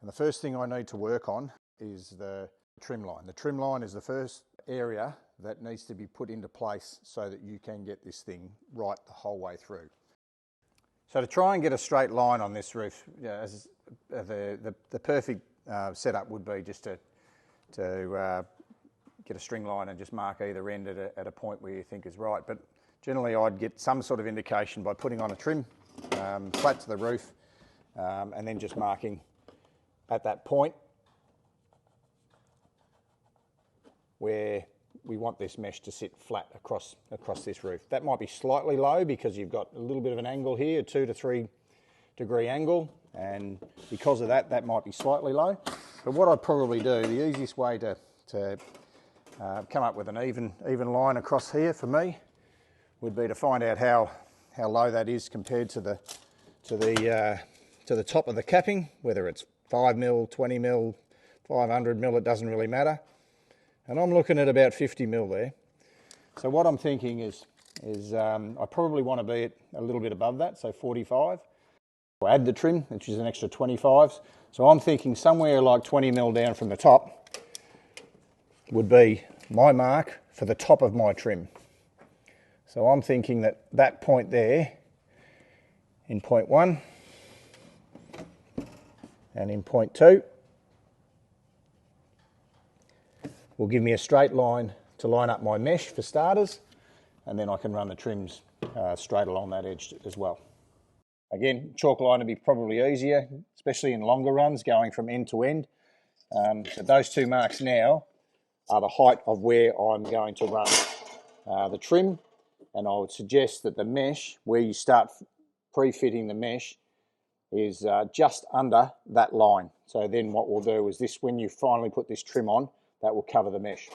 And the first thing I need to work on is the trim line. The trim line is the first area that needs to be put into place so that you can get this thing right the whole way through. So to try and get a straight line on this roof, the perfect setup would be just to get a string line and just mark either end at a point where you think is right. But generally I'd get some sort of indication by putting on a trim flat to the roof and then just marking at that point where we want this mesh to sit flat across this roof. That might be slightly low because you've got a little bit of an angle here, a 2 to 3 degree angle, and because of that, that might be slightly low. But what I'd probably do, the easiest way to come up with an even line across here for me would be to find out how low that is compared to the top of the capping, whether it's 5 mil, 20 mil, 500 mil, it doesn't really matter. And I'm looking at about 50 mil there. So what I'm thinking is I probably want to be at a little bit above that, so 45. I'll add the trim, which is an extra 25. So I'm thinking somewhere like 20 mil down from the top would be my mark for the top of my trim. So I'm thinking that point there in point 1 and in point 2 will give me a straight line to line up my mesh for starters, and then I can run the trims straight along that edge as well. Again, chalk line would be probably easier, especially in longer runs going from end to end. But those two marks now are the height of where I'm going to run the trim, and I would suggest that the mesh, where you start pre-fitting the mesh, is just under that line. So then what we'll do is this, when you finally put this trim on, that will cover the mesh.